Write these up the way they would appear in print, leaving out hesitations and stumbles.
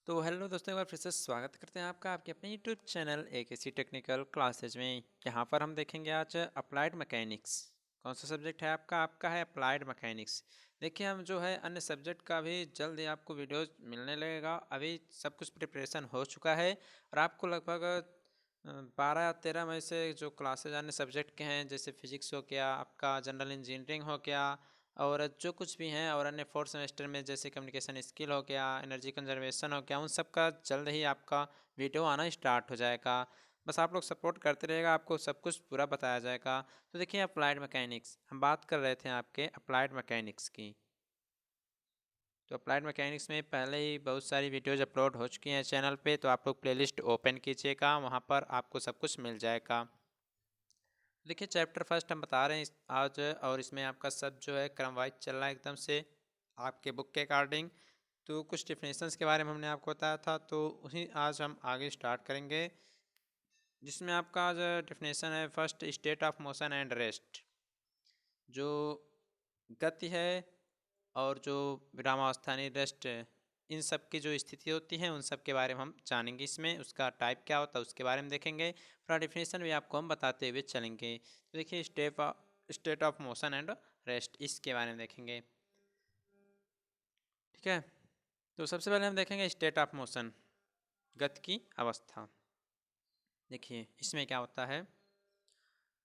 तो हेलो दोस्तों, एक बार फिर से स्वागत करते हैं आपका आपके अपने YouTube channel AKC technical classes में। यहाँ पर हम देखेंगे आज अप्लाइड मैकेनिक्स। कौन सा सब्जेक्ट है आपका है अप्लाइड मैकेनिक्स। देखिए, हम जो है अन्य सब्जेक्ट का भी जल्द ही आपको वीडियोस मिलने लगेगा। अभी सब कुछ प्रिपरेशन हो चुका है और आपको लगभग 12 या 13 मई से जो क्लासेज अन्य सब्जेक्ट के हैं, जैसे फिजिक्स हो गया, आपका जनरल इंजीनियरिंग हो गया, और जो कुछ भी हैं, और अन्य फोर्थ सेमेस्टर में जैसे कम्युनिकेशन स्किल हो गया, एनर्जी कंजर्वेशन हो गया, उन सब का जल्द ही आपका वीडियो आना स्टार्ट हो जाएगा। बस आप लोग सपोर्ट करते रहेगा, आपको सब कुछ पूरा बताया जाएगा। तो देखिए, अप्लाइड मैकेनिक्स हम बात कर रहे थे आपके अप्लाइड मैकेनिक्स की। तो अप्लाइड मैकेनिक्स में पहले ही बहुत सारी वीडियोज अपलोड हो चुकी हैं चैनल पे, तो आप लोग प्लेलिस्ट ओपन कीजिएगा, वहाँ पर आपको सब कुछ मिल जाएगा। देखिए, चैप्टर फर्स्ट हम बता रहे हैं आज, और इसमें आपका सब जो है क्रम वाइज चल रहा है एकदम से आपके बुक के अकॉर्डिंग। तो कुछ डिफिनेशंस के बारे में हमने आपको बताया था, तो उसी आज हम आगे स्टार्ट करेंगे, जिसमें आपका आज डिफिनेशन है first, state of motion and rest. जो गति है और जो विरामावस्था यानी रेस्ट, इन सब की जो स्थिति होती है उन सब के बारे में हम जानेंगे। इसमें उसका टाइप क्या होता है उसके बारे में देखेंगे, पूरा डिफिनेशन भी आपको हम बताते हुए चलेंगे। तो देखिए, state of motion and rest, इसके बारे में देखेंगे। ठीक है, तो सबसे पहले हम देखेंगे स्टेट ऑफ मोशन, गति की अवस्था। देखिए, इसमें क्या होता है,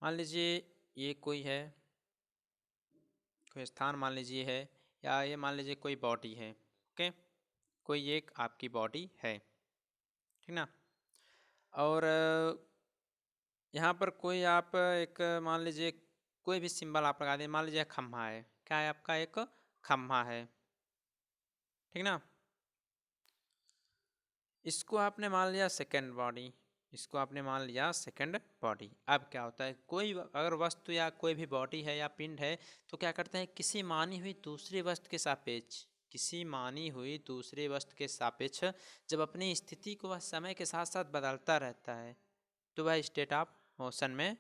मान लीजिए ये कोई स्थान मान लीजिए है, या ये मान लीजिए कोई बॉडी है। ओके, कोई एक आपकी बॉडी है, ठीक ना। और यहाँ पर कोई आप एक मान लीजिए कोई भी सिंबल आप लगा दें, मान लीजिए खम्भा है, क्या है आपका, एक खम्भा है, ठीक ना। इसको आपने मान लिया सेकंड बॉडी, इसको आपने मान लिया सेकंड बॉडी। अब क्या होता है, कोई अगर वस्तु या कोई भी बॉडी है या पिंड है, तो क्या करते हैं, किसी मानी हुई दूसरी वस्तु के सापेक्ष, किसी मानी हुई दूसरी वस्तु के सापेक्ष जब अपनी स्थिति को वह समय के साथ साथ बदलता रहता है, तो वह स्टेट ऑफ मोशन में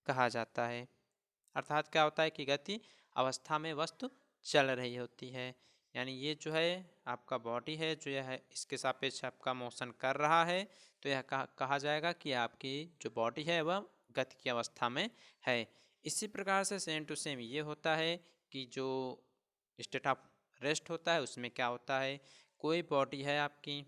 कहा जाता है। अर्थात क्या होता है कि गति अवस्था में वस्तु चल रही होती है। यानी ये जो है आपका बॉडी है, जो यह है इसके सापेक्ष आपका मोशन कर रहा है, तो यह कहा जाएगा कि आपकी जो बॉडी है वह गति की अवस्था में है। इसी प्रकार से सेम टू सेम ये होता है कि जो स्टेट ऑफ रेस्ट होता है उसमें क्या होता है, कोई बॉडी है आपकी,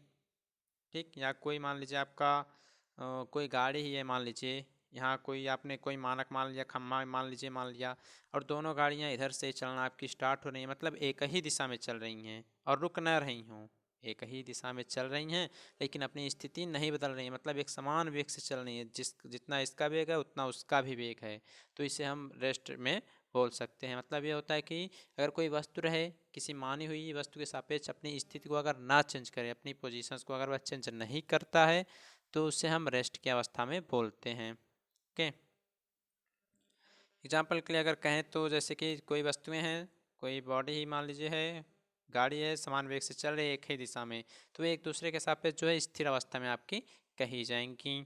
ठीक, या कोई मान लीजिए आपका कोई गाड़ी ही है, मान लीजिए यहाँ कोई आपने कोई मानक मान लिया, खम्मा मान लिया, और दोनों गाड़ियाँ इधर से चलना आपकी स्टार्ट हो रही हैं, मतलब एक ही दिशा में चल रही हैं और रुक न रही हों, एक ही दिशा में चल रही हैं लेकिन अपनी स्थिति नहीं बदल रही है, मतलब एक समान वेग से चल रही है, जितना इसका वेग है उतना उसका भी वेग है। तो इसे हम रेस्ट में बोल सकते हैं। मतलब ये होता है कि अगर कोई वस्तु रहे, किसी मानी हुई वस्तु के सापेक्ष अपनी स्थिति को अगर ना चेंज करे, अपनी पोजीशंस को अगर वह चेंज नहीं करता है, तो उसे हम रेस्ट की अवस्था में बोलते हैं। ओके, एग्जाम्पल के लिए अगर कहें तो जैसे कि कोई वस्तुएं हैं, कोई बॉडी ही मान लीजिए है, गाड़ी है, समान वेग से चल रही है एक ही दिशा में, तो एक दूसरे के सापेक्ष जो है स्थिर अवस्था में आपकी कही जाएंगी।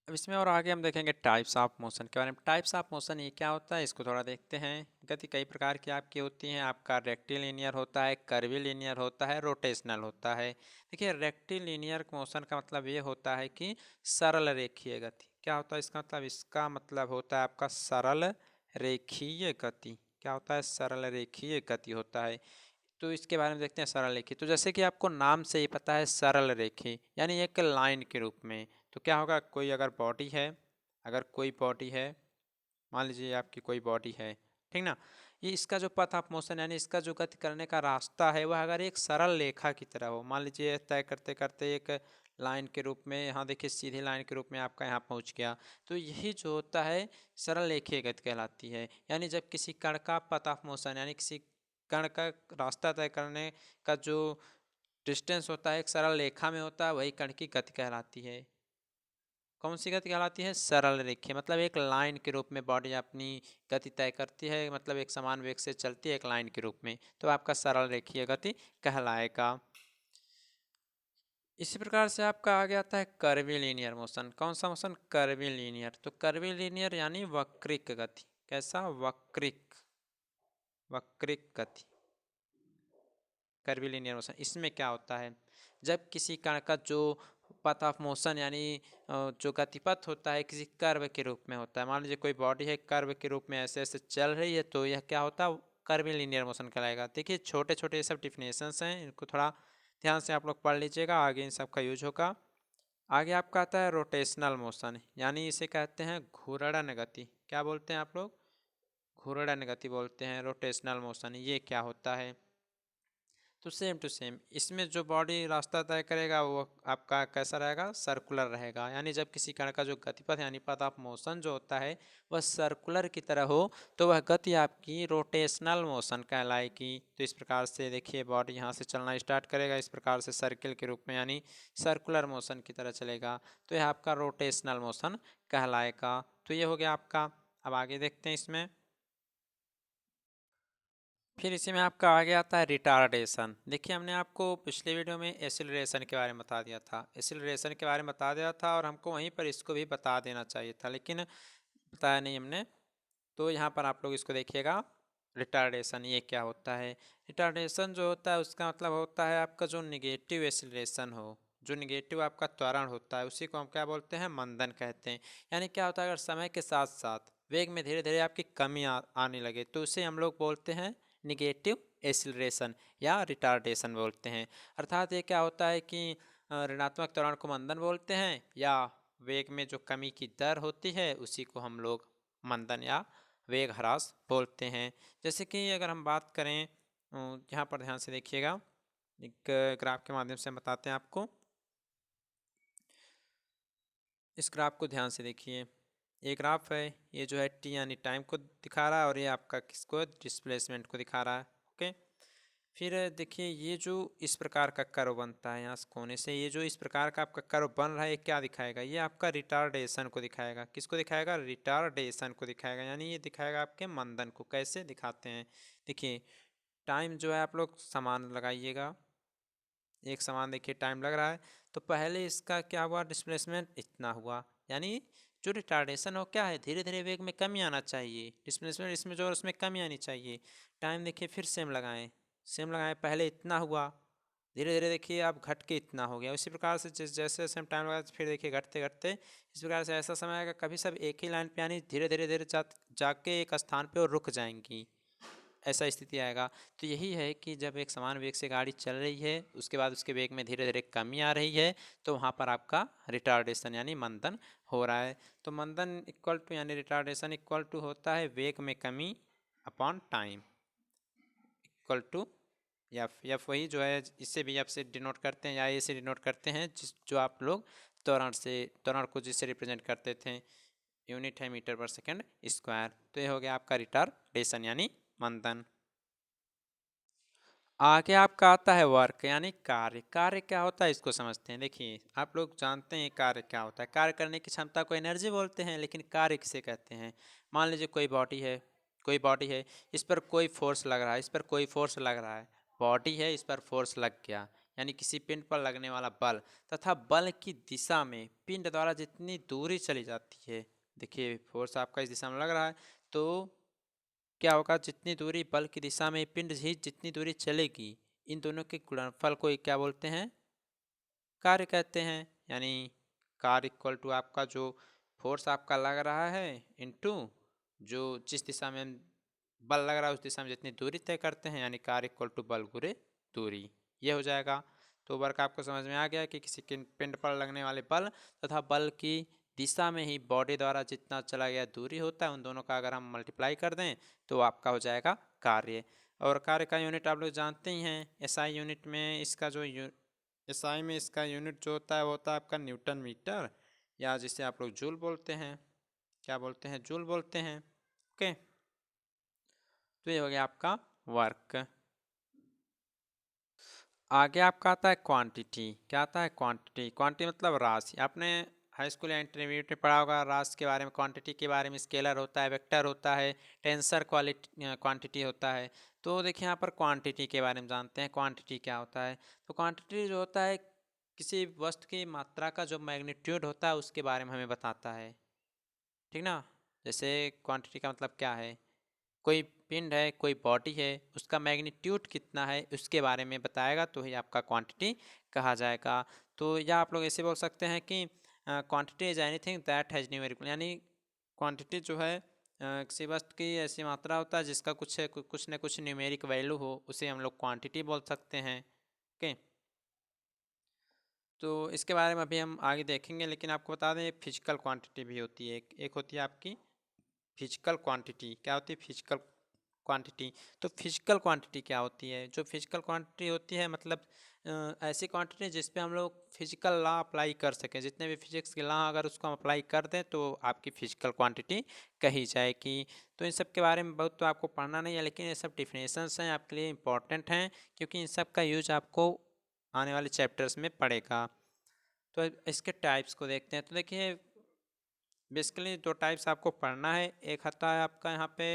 अब इसमें और आगे हम देखेंगे टाइप्स ऑफ मोशन के बारे में। टाइप्स ऑफ मोशन ये क्या होता है, इसको थोड़ा देखते हैं। गति कई प्रकार की आपकी होती हैं, आपका रेक्टिलिनियर होता है, कर्विलिनियर होता है, रोटेशनल होता है। देखिए, रेक्टिलिनियर मोशन का मतलब ये होता है कि सरल रेखीय गति। क्या होता है इसका मतलब, इसका मतलब होता है आपका सरल रेखीय गति। क्या होता है, सरल रेखीय गति होता है। तो इसके बारे में देखते हैं सरल रेखी। तो जैसे कि आपको नाम से ही पता है, सरल रेखी यानी एक लाइन के रूप में। तो क्या होगा, कोई अगर बॉडी है, अगर कोई बॉडी है, मान लीजिए आपकी कोई बॉडी है, ठीक ना, ये इसका जो पथ ऑफ मोशन यानी इसका जो गति करने का रास्ता है वह अगर एक सरल रेखा की तरह हो, मान लीजिए तय करते करते एक लाइन के रूप में, यहाँ देखिए सीधी लाइन के रूप में आपका यहाँ पहुँच गया, तो यही जो होता है सरल रेखीय गति कहलाती है। यानी जब किसी कण का पथ ऑफ मोशन यानी किसी कण का रास्ता तय करने का जो डिस्टेंस होता है एक सरल रेखा में होता है, वही कण की गति कहलाती है। कौन सी गति कहलाती है, सरल रेखीय, मतलब एक लाइन के रूप में बॉडी अपनी गति तय करती है, मतलब एक समान वेग से चलती है एक लाइन के रूप में, तो आपका सरल रेखीय गति कहलाएगा। इसी प्रकार से आपका आगे आता है कर्विलीनियर मोशन। कौन सा मोशन, कर्विलीनियर। तो कर्विलीनियर यानी वक्रिक गति। कैसा, वक्रिक, वक्रिक गति, कर्वीलिनियर मोशन। इसमें क्या होता है, जब किसी कण का जो पाथ ऑफ मोशन यानी जो गतिपथ होता है किसी कर्व के रूप में होता है, मान लीजिए कोई बॉडी है कर्व के रूप में ऐसे ऐसे चल रही है, तो यह क्या होता है, कर्वीलिनियर मोशन कहलाएगा। देखिए छोटे छोटे ये सब डिफिनेशंस हैं, इनको थोड़ा ध्यान से आप लोग पढ़ लीजिएगा, आगे इन सब का यूज होगा। आगे आपका आता है रोटेशनल मोशन, यानी इसे कहते हैं घूर्णन गति। क्या बोलते हैं आप लोग, घूर्णन गति बोलते हैं रोटेशनल मोशन। ये क्या होता है, तो सेम टू सेम इसमें जो बॉडी रास्ता तय करेगा वो आपका कैसा रहेगा, सर्कुलर रहेगा। यानी जब किसी कण का जो गतिपथ यानी पाथ ऑफ मोशन जो होता है वह सर्कुलर की तरह हो तो वह गति आपकी रोटेशनल मोशन कहलाएगी। तो इस प्रकार से देखिए बॉडी यहाँ से चलना स्टार्ट करेगा इस प्रकार से सर्किल के रूप में यानी सर्कुलर मोशन की तरह चलेगा, तो यह आपका रोटेशनल मोशन कहलाएगा। तो ये हो गया आपका। अब आगे देखते हैं इसमें, फिर इसी में आपका आगे आता है रिटार्डेशन। देखिए हमने आपको पिछले वीडियो में एसिलरेशन के बारे में बता दिया था, एसिलरेशन के बारे में बता दिया था और हमको वहीं पर इसको भी बता देना चाहिए था, लेकिन बताया नहीं हमने। तो यहाँ पर आप लोग इसको देखिएगा, रिटार्डेशन ये क्या होता है। रिटार्डेशन जो होता है उसका मतलब होता है आपका जो निगेटिव एसिलरेशन हो, जो निगेटिव आपका त्वरण होता है उसी को हम क्या बोलते हैं, मंदन कहते हैं। यानी क्या होता है, अगर समय के साथ साथ वेग में धीरे धीरे आपकी कमी आने लगे तो उसे हम लोग बोलते हैं निगेटिव एसिलरेशन या रिटार्डेशन बोलते हैं। अर्थात ये क्या होता है कि ऋणात्मक त्वरण को मंदन बोलते हैं, या वेग में जो कमी की दर होती है उसी को हम लोग मंदन या वेग ह्रास बोलते हैं। जैसे कि अगर हम बात करें, यहाँ पर ध्यान से देखिएगा, एक ग्राफ के माध्यम से हम बताते हैं आपको। इस ग्राफ को ध्यान से देखिए, ये ग्राफ है, ये जो है टी यानी टाइम को दिखा रहा है और ये आपका किसको, डिस्प्लेसमेंट को दिखा रहा है। ओके, फिर देखिए ये जो इस प्रकार का कर्व बनता है यहाँ से कोने से, ये जो इस प्रकार का आपका कर्व बन रहा है ये क्या दिखाएगा, ये आपका रिटार्डेशन को दिखाएगा। किसको दिखाएगा, रिटार्डेशन को दिखाएगा, यानी ये दिखाएगा आपके मंदन को। कैसे दिखाते हैं, देखिए टाइम जो है आप लोग समान लगाइएगा, एक समान देखिए टाइम लग रहा है, तो पहले इसका क्या हुआ, डिस्प्लेसमेंट इतना हुआ, यानी जो रिटार्डेशन हो क्या है, धीरे धीरे वेग में कमी आना चाहिए, डिस्प्लेसमेंट इसमें जो उसमें कमी आनी चाहिए। टाइम देखिए फिर सेम लगाएं, सेम लगाएं, पहले इतना हुआ, धीरे धीरे देखिए अब घट के इतना हो गया। उसी प्रकार से जैसे जैसे हम टाइम लगाए फिर देखिए घटते घटते इस प्रकार से ऐसा समय आएगा कभी सब एक ही लाइन पे यानी धीरे धीरे धीरे जाके एक स्थान पे और रुक जाएंगी, ऐसा स्थिति आएगा। तो यही है कि जब एक समान वेग से गाड़ी चल रही है उसके बाद उसके वेग में धीरे धीरे कमी आ रही है तो वहाँ पर आपका रिटार्डेशन यानी मंदन हो रहा है। तो मंदन इक्वल टू यानी रिटार्डेशन इक्वल टू होता है वेग में कमी upon time equal to F. F वही जो है इससे भी एफ से डिनोट करते हैं या ए से डिनोट करते हैं, जिस जो आप लोग त्वरण से, त्वरण को जिससे रिप्रेजेंट करते थे, यूनिट है मीटर पर सेकंड स्क्वायर। तो ये हो गया आपका रिटार्डेशन यानी मंदन। आगे आपका आता है वर्क यानी कार्य। कार्य क्या होता है इसको समझते हैं। देखिए आप लोग जानते हैं कार्य क्या होता है, कार्य करने की क्षमता को एनर्जी बोलते हैं, लेकिन कार्य किसे कहते हैं। मान लीजिए कोई बॉडी है, कोई बॉडी है, इस पर कोई फोर्स लग रहा है, इस पर कोई फोर्स लग रहा है, बॉडी है इस पर फोर्स लग गया, यानी किसी पिंड पर लगने वाला बल तथा बल की दिशा में पिंड द्वारा जितनी दूरी चली जाती है, देखिए फोर्स आपका इस दिशा में लग रहा है तो क्या होगा, जितनी दूरी बल की दिशा में पिंड ही जितनी दूरी चलेगी, इन दोनों के गुणनफल को क्या बोलते हैं, कार्य कहते हैं। यानी कार्य इक्वल टू आपका जो फोर्स आपका लग रहा है इनटू जो जिस दिशा में बल लग रहा है उस दिशा में जितनी दूरी तय करते हैं, यानी कार्य इक्वल टू बल गुरे दूरी, ये हो जाएगा। तो वर्क आपको समझ में आ गया कि किसी पिंड पर लगने वाले बल तथा बल की दिशा में ही बॉडी द्वारा जितना चला गया दूरी होता है उन दोनों का अगर हम मल्टीप्लाई कर दें तो आपका हो जाएगा कार्य। और कार्य का यूनिट आप लोग जानते ही हैं, एसआई यूनिट में इसका जो एसआई में इसका यूनिट जो होता है वो होता है आपका न्यूटन मीटर, या जिसे आप लोग जूल बोलते हैं, क्या बोलते हैं, जूल बोलते हैं। ओके, तो ये हो गया आपका वर्क। आगे आपका आता है क्वांटिटी। क्या आता है, क्वांटिटी। क्वांटिटी मतलब राशि। आपने हाई स्कूल या इंटरमीडिएट में पढ़ा होगा राशि के बारे में, क्वांटिटी के बारे में, स्केलर होता है, वेक्टर होता है, टेंसर क्वांटिटी होता है। तो देखिए यहाँ पर क्वांटिटी के बारे में जानते हैं, क्वांटिटी क्या होता है। तो क्वांटिटी जो होता है किसी वस्तु की मात्रा का जो मैग्नीट्यूड होता है उसके बारे में हमें बताता है, ठीक ना। जैसे क्वांटिटी का मतलब क्या है, कोई पिंड है, कोई बॉडी है, उसका मैग्नीट्यूड कितना है उसके बारे में बताएगा तो ही आपका क्वांटिटी कहा जाएगा। तो या आप लोग ऐसे बोल सकते हैं कि quantity is anything that has numerical, यानी क्वांटिटी जो है किसी वस्तु की ऐसी मात्रा होता है जिसका कुछ न कुछ न्यूमेरिक वैल्यू हो, उसे हम लोग क्वांटिटी बोल सकते हैं। ओके, तो इसके बारे में अभी हम आगे देखेंगे, लेकिन आपको बता दें फिजिकल क्वांटिटी भी होती है। एक होती है आपकी फिजिकल क्वांटिटी। क्या होती है फिजिकल क्वांटिटी? तो फिजिकल क्वांटिटी क्या होती है? जो फिजिकल क्वांटिटी होती है मतलब ऐसी क्वांटिटी जिस पे हम लोग फिजिकल लॉ अप्लाई कर सकें, जितने भी फिजिक्स के लॉ अगर उसको हम अप्लाई कर दें तो आपकी फिजिकल क्वांटिटी कही जाएगी। तो इन सब के बारे में बहुत तो आपको पढ़ना नहीं है, लेकिन ये सब डिफिनेशंस हैं, आपके लिए इंपॉर्टेंट हैं, क्योंकि इन सब का यूज आपको आने वाले चैप्टर्स में पड़ेगा। तो इसके टाइप्स को देखते हैं। तो देखिए बेसिकली दो टाइप्स आपको पढ़ना है। एक आता है आपका यहाँ पे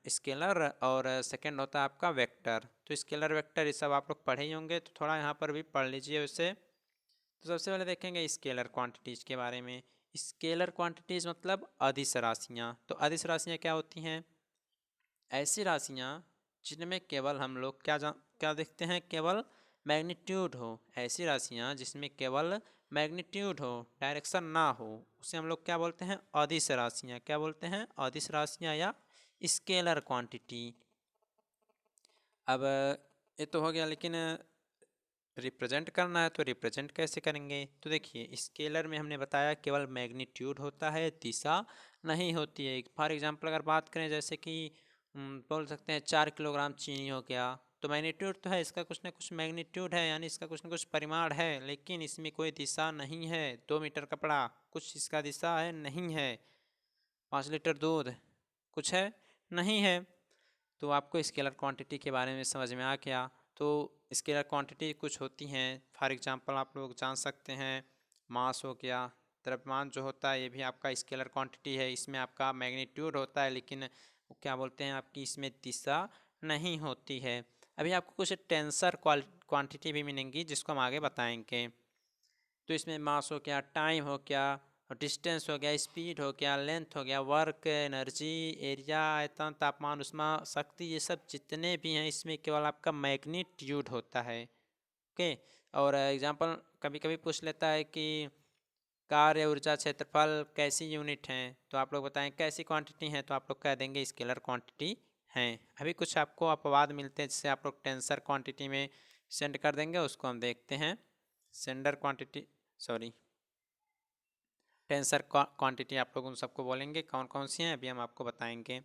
स्केलर, और सेकंड होता है आपका वेक्टर। तो स्केलर वेक्टर ये सब आप लोग पढ़े ही होंगे, तो थोड़ा यहाँ पर भी पढ़ लीजिए वैसे। तो सबसे पहले देखेंगे स्केलर क्वांटिटीज़ के बारे में। स्केलर क्वांटिटीज़ मतलब अदिश राशियाँ। तो अदिश राशियाँ क्या होती हैं? ऐसी राशियाँ जिनमें केवल हम लोग क्या देखते हैं? केवल मैग्नीट्यूड हो। ऐसी राशियाँ जिसमें केवल मैग्नीट्यूड हो, डायरेक्शन ना हो, उसे हम लोग क्या बोलते हैं? अदिश राशियाँ। क्या बोलते हैं? अदिश राशियाँ या स्केलर क्वांटिटी। अब ये तो हो गया, लेकिन रिप्रेजेंट करना है तो रिप्रेजेंट कैसे करेंगे? तो देखिए स्केलर में हमने बताया केवल मैग्नीट्यूड होता है, दिशा नहीं होती है। फॉर एग्जांपल अगर बात करें जैसे कि बोल सकते हैं 4 किलोग्राम चीनी हो गया, तो मैग्नीट्यूड तो है, इसका कुछ ना कुछ मैग्नीट्यूड है, यानी इसका कुछ ना कुछ परिमाण है, लेकिन इसमें कोई दिशा नहीं है। 2 मीटर कपड़ा, कुछ इसका दिशा है नहीं है। 5 लीटर दूध, कुछ है नहीं है। तो आपको स्केलर क्वांटिटी के बारे में समझ में आ गया। तो स्केलर क्वांटिटी कुछ होती हैं, फॉर एग्जांपल आप लोग जान सकते हैं मास हो गया, द्रव्यमान जो होता है ये भी आपका स्केलर क्वांटिटी है। इसमें आपका मैग्नीट्यूड होता है, लेकिन वो क्या बोलते हैं आपकी इसमें दिशा नहीं होती है। अभी आपको कुछ टेंसर क्वांटिटी भी मिलेंगी जिसको हम आगे बताएंगे। तो इसमें मास हो गया, टाइम हो गया, डिस्टेंस हो गया, स्पीड हो गया, लेंथ हो गया, वर्क, एनर्जी, एरिया, आयतन, तापमान, ऊष्मा, शक्ति, ये सब जितने भी हैं इसमें केवल आपका मैग्नीट्यूड होता है। ओके, और एग्जांपल कभी कभी पूछ लेता है कि कार्य, ऊर्जा, क्षेत्रफल कैसी यूनिट हैं, तो आप लोग बताएं कैसी क्वांटिटी हैं, तो आप लोग कह देंगे स्केलर क्वांटिटी हैं। अभी कुछ आपको अपवाद मिलते हैं जिससे आप लोग टेंसर क्वांटिटी में सेंड कर देंगे, उसको हम देखते हैं। Sender quantity, sorry, tensor quantity आप लोग उन सबको बोलेंगे कौन कौन सी हैं, अभी हम आपको बताएंगे।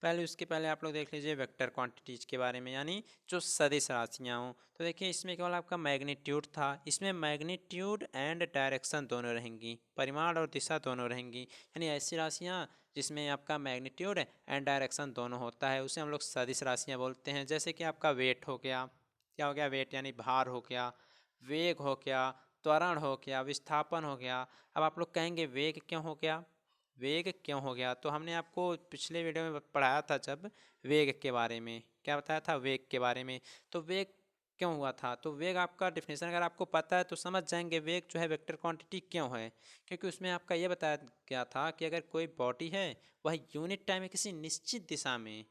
पहले उसके पहले आप लोग देख लीजिए वेक्टर क्वांटिटीज के बारे में, यानी जो सदिश राशियाँ हों। तो देखिए इसमें केवल आपका मैग्नीट्यूड था, इसमें मैग्नीट्यूड एंड डायरेक्शन दोनों रहेंगी, परिमाण और दिशा दोनों रहेंगी। यानी ऐसी राशियाँ जिसमें आपका मैग्नीट्यूड एंड डायरेक्शन दोनों होता है उसे हम लोग सदिश राशियाँ बोलते हैं। जैसे कि आपका वेट हो गया, क्या हो गया? वेट यानी भार हो गया, वेग हो गया, त्वरण हो गया, विस्थापन हो गया। अब आप लोग कहेंगे वेग क्यों हो गया? वेग क्यों हो गया? तो हमने आपको पिछले वीडियो में पढ़ाया था जब वेग के बारे में, क्या बताया था? वेग के बारे में। तो वेग क्यों हुआ था? तो वेग आपका डिफिनेशन अगर आपको पता है तो समझ जाएंगे वेग जो है वेक्टर क्वांटिटी क्यों है। क्योंकि उसमें आपका ये बताया गया था कि अगर कोई बॉडी है वह यूनिट टाइम में किसी निश्चित दिशा में,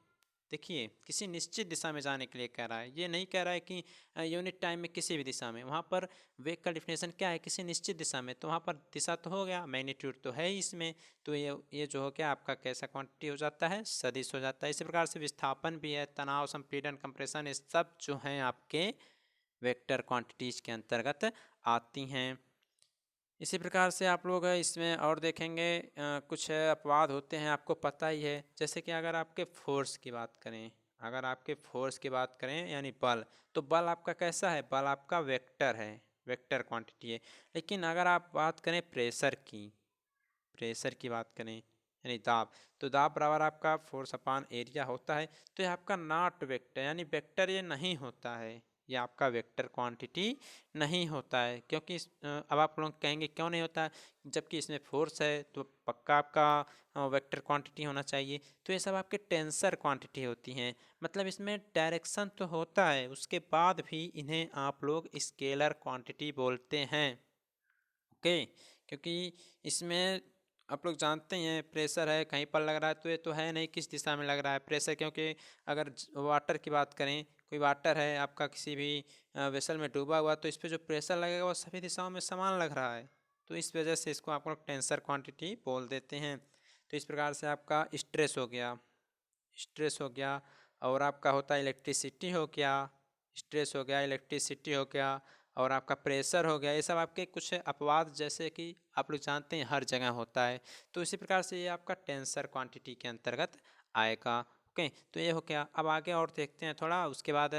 देखिए किसी निश्चित दिशा में जाने के लिए कह रहा है, ये नहीं कह रहा है कि यूनिट टाइम में किसी भी दिशा में। वहाँ पर वेग का डिफिनेशन क्या है? किसी निश्चित दिशा में, तो वहाँ पर दिशा तो हो गया, मैग्नीट्यूड तो है ही इसमें। तो ये जो हो गया आपका कैसा क्वांटिटी हो जाता है? सदिश हो जाता है। इसी प्रकार से विस्थापन भी है, तनाव, संपीड़न, कंप्रेशन, ये सब जो हैं आपके वेक्टर क्वांटिटीज के अंतर्गत आती हैं। इसी प्रकार से आप लोग इसमें और देखेंगे कुछ अपवाद होते हैं, आपको पता ही है। जैसे कि अगर आपके फोर्स की बात करें, अगर आपके फोर्स की बात करें यानी बल, तो बल आपका कैसा है? बल आपका वेक्टर है, वेक्टर क्वांटिटी है। लेकिन अगर आप बात करें प्रेशर की, प्रेशर की बात करें यानी दाब, तो दाब बराबर आपका फोर्स अपान एरिया होता है। तो ये आपका नॉट वेक्टर, यानी वेक्टर ये नहीं होता है, ये आपका वेक्टर क्वांटिटी नहीं होता है। क्योंकि अब आप लोग कहेंगे क्यों नहीं होता है, जबकि इसमें फोर्स है तो पक्का आपका वेक्टर क्वांटिटी होना चाहिए। तो ये सब आपके टेंसर क्वांटिटी होती हैं, मतलब इसमें डायरेक्शन तो होता है, उसके बाद भी इन्हें आप लोग स्केलर क्वांटिटी बोलते हैं। ओके, क्योंकि इसमें आप लोग जानते ही हैं प्रेशर है कहीं पर लग रहा है, तो ये तो है नहीं किस दिशा में लग रहा है प्रेशर, क्योंकि अगर वाटर की बात करें, कोई वाटर है आपका किसी भी वेसल में डूबा हुआ, तो इस पे जो प्रेशर लगेगा वो सभी दिशाओं में समान लग रहा है, तो इस वजह से इसको आप लोग टेंसर क्वांटिटी बोल देते हैं। तो इस प्रकार से आपका स्ट्रेस हो गया, और आपका होता है इलेक्ट्रिसिटी हो गया, स्ट्रेस हो गया, इलेक्ट्रिसिटी हो गया, और आपका प्रेशर हो गया। ये सब आपके कुछ अपवाद जैसे कि आप लोग जानते हैं हर जगह होता है, तो इसी प्रकार से ये आपका टेंसर क्वांटिटी के अंतर्गत आएगा। ओके, तो ये हो गया। अब आगे और देखते हैं थोड़ा, उसके बाद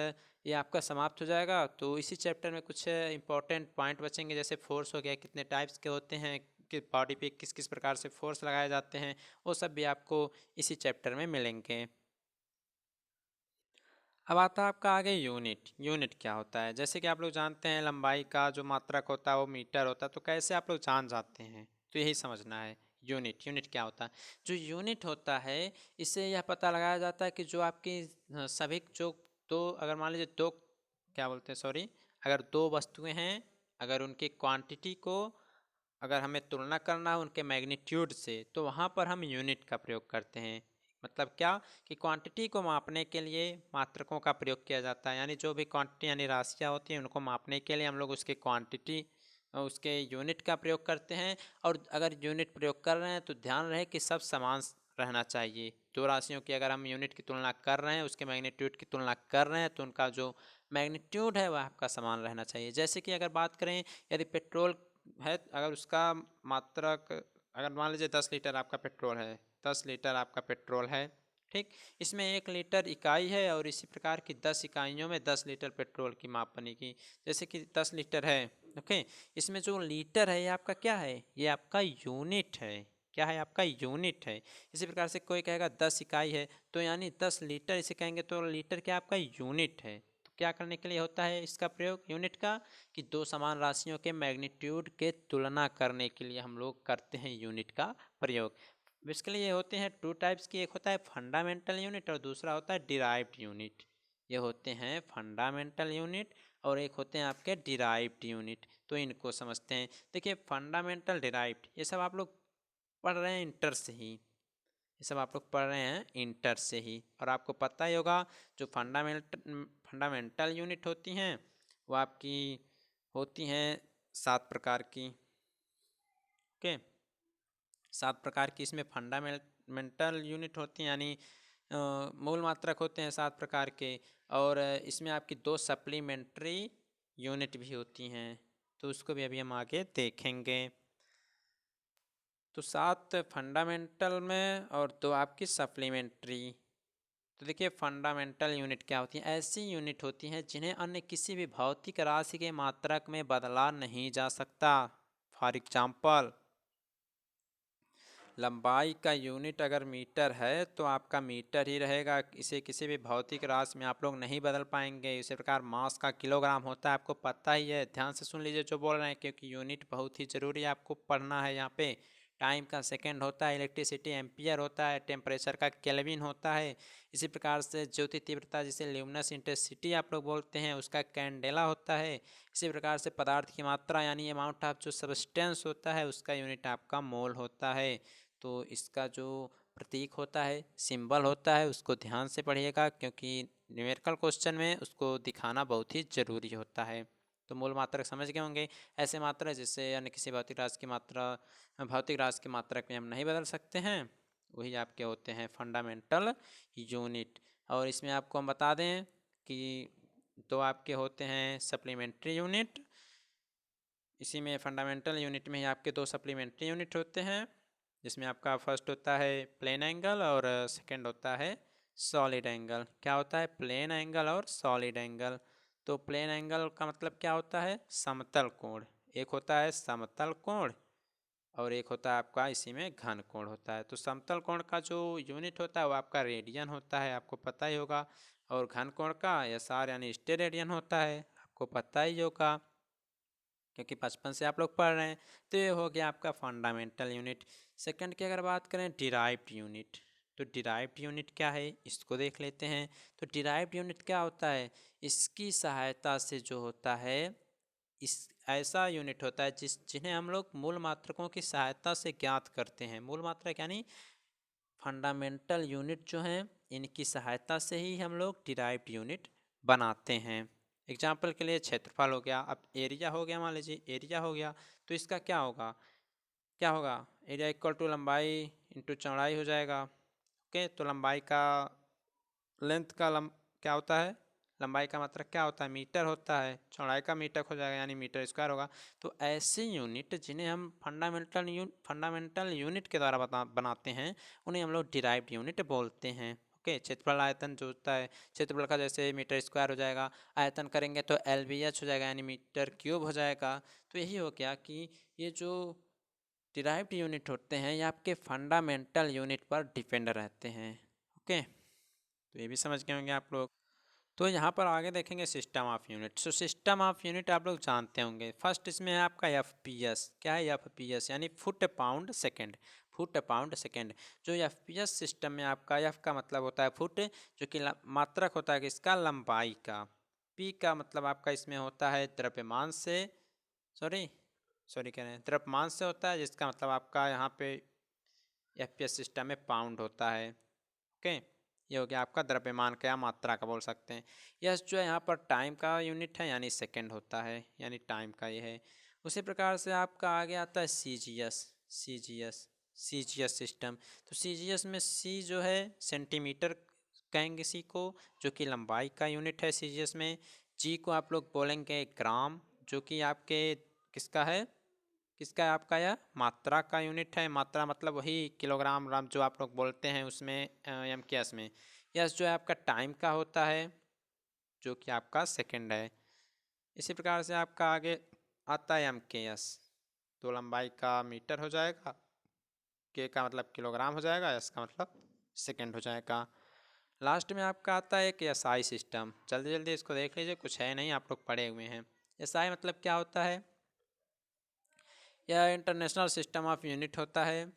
ये आपका समाप्त हो जाएगा। तो इसी चैप्टर में कुछ इंपॉर्टेंट पॉइंट बचेंगे, जैसे फोर्स हो गया, कितने टाइप्स के होते हैं, कि बॉडी पे किस किस प्रकार से फोर्स लगाए जाते हैं, वो सब भी आपको इसी चैप्टर में मिलेंगे। अब आता है आपका आगे यूनिट क्या होता है। जैसे कि आप लोग जानते हैं लंबाई का जो मात्रक होता है वो मीटर होता है, तो कैसे आप लोग जान जाते हैं, तो यही समझना है। यूनिट क्या होता है। जो यूनिट होता है, इससे यह पता लगाया जाता है कि जो आपकी सभी जो दो, अगर मान लीजिए दो, क्या बोलते हैं, सॉरी, अगर दो वस्तुएं हैं, अगर उनकी क्वांटिटी को अगर हमें तुलना करना है उनके मैग्नीट्यूड से, तो वहाँ पर हम यूनिट का प्रयोग करते हैं। मतलब क्या, कि क्वांटिटी को मापने के लिए मात्रकों का प्रयोग किया जाता है, यानी जो भी क्वांटिटी यानी राशियाँ होती हैं उनको मापने के लिए हम लोग उसके क्वांटिटी उसके यूनिट का प्रयोग करते हैं। और अगर यूनिट प्रयोग कर रहे हैं तो ध्यान रहे कि सब समान रहना चाहिए। दो राशियों की अगर हम यूनिट की तुलना कर रहे हैं, उसके मैग्नीट्यूड की तुलना कर रहे हैं, तो उनका जो मैग्नीट्यूड है वह आपका समान रहना चाहिए। जैसे कि अगर बात करें, यदि पेट्रोल है, अगर उसका मात्रक, अगर मान लीजिए 10 लीटर आपका पेट्रोल है, 10 लीटर आपका पेट्रोल है, ठीक, इसमें 1 लीटर इकाई है, और इसी प्रकार की 10 इकाइयों में 10 लीटर पेट्रोल की माप बनेगी। जैसे कि 10 लीटर है, ओके, इसमें जो लीटर है ये आपका क्या है, ये आपका यूनिट है। क्या है, आपका यूनिट है। इसी प्रकार से कोई कहेगा 10 इकाई है, तो यानी 10 लीटर इसे कहेंगे, तो लीटर क्या आपका यूनिट है। तो क्या करने के लिए होता है इसका प्रयोग यूनिट का, कि दो समान राशियों के मैग्नीट्यूड के तुलना करने के लिए हम लोग करते हैं यूनिट का प्रयोग। बेसिकली ये होते हैं टू टाइप्स की, एक होता है फंडामेंटल यूनिट और दूसरा होता है डिराइव्ड यूनिट। ये होते हैं फंडामेंटल यूनिट और एक होते हैं आपके डिराइव्ड यूनिट। तो इनको समझते हैं। देखिए फंडामेंटल, डिराइव्ड, ये सब आप लोग पढ़ रहे हैं इंटर से ही, ये सब आप लोग पढ़ रहे हैं इंटर से ही, और आपको पता ही होगा जो फंडामेंटल यूनिट होती हैं वो आपकी होती हैं 7 प्रकार की। ओके, 7 प्रकार की इसमें फंडामेंटल यूनिट होती हैं, यानी मूल मात्रक होते हैं 7 प्रकार के। और इसमें आपकी 2 सप्लीमेंट्री यूनिट भी होती हैं, तो उसको भी अभी हम आगे देखेंगे। तो 7 फंडामेंटल में और 2 आपकी सप्लीमेंट्री। तो देखिए फंडामेंटल यूनिट क्या होती हैं, ऐसी यूनिट होती हैं जिन्हें अन्य किसी भी भौतिक राशि के मात्रक में बदला नहीं जा सकता। फॉर एग्जाम्पल, लंबाई का यूनिट अगर मीटर है तो आपका मीटर ही रहेगा, इसे किसी भी भौतिक राशि में आप लोग नहीं बदल पाएंगे। इसी प्रकार मास का किलोग्राम होता है, आपको पता ही है, ध्यान से सुन लीजिए जो बोल रहे हैं, क्योंकि यूनिट बहुत ही ज़रूरी है आपको पढ़ना है यहाँ पे। टाइम का सेकंड होता है, इलेक्ट्रिसिटी एम्पियर होता है, टेम्परेचर का केल्विन होता है। इसी प्रकार से ज्योति तीव्रता जिसे ल्यूमिनस इंटेंसिटी आप लोग बोलते हैं उसका कैंडेला होता है। इसी प्रकार से पदार्थ की मात्रा यानी अमाउंट ऑफ जो सब्सटेंस होता है उसका यूनिट आपका मोल होता है। तो इसका जो प्रतीक होता है, सिंबल होता है, उसको ध्यान से पढ़िएगा, क्योंकि न्यूमेरिकल क्वेश्चन में उसको दिखाना बहुत ही ज़रूरी होता है। तो मूल मात्रक समझ गए होंगे, ऐसे मात्रा जिससे अन्य किसी भौतिक राशि की मात्रा भौतिक राशि की मात्रक में हम नहीं बदल सकते हैं, वही आपके होते हैं फंडामेंटल यूनिट। और इसमें आपको हम बता दें कि दो आपके होते हैं सप्लीमेंट्री यूनिट। इसी में फंडामेंटल यूनिट में ही आपके 2 सप्लीमेंट्री यूनिट होते हैं, जिसमें आपका फर्स्ट होता है प्लेन एंगल और सेकंड होता है सॉलिड एंगल। क्या होता है, प्लेन एंगल और सॉलिड एंगल। तो प्लेन एंगल का मतलब क्या होता है, समतल कोण। एक होता है समतल कोण और एक होता है आपका इसी में घन कोण होता है। तो समतल कोण का जो यूनिट होता है वो आपका रेडियन होता है, आपको पता ही होगा। और घन कोण का SR यानी स्टेरेडियन होता है, आपको पता ही होगा, क्योंकि बचपन से आप लोग पढ़ रहे हैं। तो ये हो गया आपका फंडामेंटल यूनिट। सेकंड की अगर बात करें डिराइव्ड यूनिट, तो डिराइव्ड यूनिट क्या है इसको देख लेते हैं। तो डिराइव्ड यूनिट क्या होता है, इसकी सहायता से जो होता है इस ऐसा यूनिट होता है जिन्हें हम लोग मूल मात्रकों की सहायता से ज्ञात करते हैं। मूल मात्रक यानी फंडामेंटल यूनिट जो हैं, इनकी सहायता से ही हम लोग डिराइव्ड यूनिट बनाते हैं। एग्जाम्पल के लिए क्षेत्रफल हो गया, अब एरिया हो गया, मान लीजिए एरिया हो गया, तो इसका क्या होगा, एरिया इक्वल टू लंबाई इंटू चौड़ाई हो जाएगा। ओके, तो लंबाई का लेंथ का क्या होता है, लंबाई का मात्रक क्या होता है, मीटर होता है, चौड़ाई का मीटर हो जाएगा यानी मीटर स्क्वायर होगा। तो ऐसे यूनिट जिन्हें हम फंडामेंटल यूनिट के द्वारा बनाते हैं, उन्हें हम लोग डिराइव्ड यूनिट बोलते हैं। ओके, क्षेत्रफल आयतन जो होता है, क्षेत्रफल का जैसे मीटर स्क्वायर हो जाएगा, आयतन करेंगे तो LBH हो जाएगा यानी मीटर क्यूब हो जाएगा। तो यही हो गया कि ये जो डिराइव्ड यूनिट होते हैं ये आपके फंडामेंटल यूनिट पर डिपेंड रहते हैं। ओके, तो ये भी समझ गए होंगे आप लोग। तो यहाँ पर आगे देखेंगे system of unit. So system of unit आप लोग जानते होंगे। फर्स्ट इसमें है आपका FPS। क्या है FPS? यानी foot pound second. Foot pound second. जो FPS सिस्टम में आपका F का मतलब होता है फुट, जो कि मात्रक होता है किसका, लंबाई का। P का मतलब आपका इसमें होता है द्रव्यमान से, सॉरी सॉरी कह रहे हैं द्रव्यमान से होता है, जिसका मतलब आपका यहाँ पे FPS सिस्टम में पाउंड होता है। ओके, ये हो गया आपका द्रव्यमान का या मात्रा का बोल सकते हैं। यस जो है यहाँ पर टाइम का यूनिट है यानी सेकंड होता है, यानी टाइम का ये है। उसी प्रकार से आपका आगे आता है CGS सिस्टम। तो CGS में C जो है सेंटीमीटर कहेंगे C को, जो कि लंबाई का यूनिट है CGS में। G को आप लोग बोलेंगे ग्राम, जो कि आपके किसका है आपका यह मात्रा का यूनिट है। मात्रा मतलब वही किलोग्राम ग्राम जो आप लोग बोलते हैं उसमें MKS में। यस जो है आपका टाइम का होता है, जो कि आपका सेकंड है। इसी प्रकार से आपका आगे आता है MKS। तो लंबाई का मीटर हो जाएगा, के का मतलब किलोग्राम हो जाएगा, एस का मतलब सेकंड हो जाएगा। लास्ट में आपका आता है एक SI सिस्टम। जल्दी जल्दी इसको देख लीजिए, कुछ है नहीं, आप लोग पढ़े हुए हैं। SI मतलब क्या होता है, यह इंटरनेशनल सिस्टम ऑफ यूनिट होता है,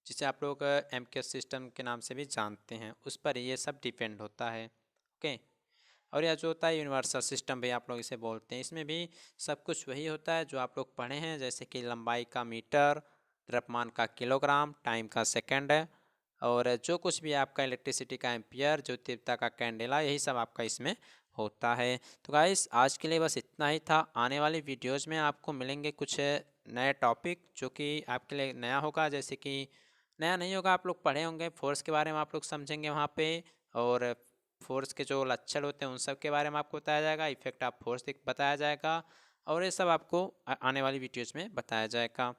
जिसे आप लोग MKS सिस्टम के नाम से भी जानते हैं। उस पर ये सब डिपेंड होता है। ओके, और यह जो होता है यूनिवर्सल सिस्टम भी आप लोग इसे बोलते हैं। इसमें भी सब कुछ वही होता है जो आप लोग पढ़े हैं, जैसे कि लंबाई का मीटर, द्रव्यमान का किलोग्राम, टाइम का सेकंड है, और जो कुछ भी आपका इलेक्ट्रिसिटी का एम्पियर, जो तीव्रता का कैंडेला, यही सब आपका इसमें होता है। तो गाइस आज के लिए बस इतना ही था। आने वाली वीडियोज़ में आपको मिलेंगे कुछ नए टॉपिक जो कि आपके लिए नया होगा, जैसे कि नया नहीं होगा, आप लोग पढ़े होंगे, फोर्स के बारे में आप लोग समझेंगे वहाँ पे, और फोर्स के जो लक्षण होते हैं उन सब के बारे में आपको बताया जाएगा, इफेक्ट ऑफ फोर्स बताया जाएगा, और ये सब आपको आने वाली वीडियोज़ में बताया जाएगा।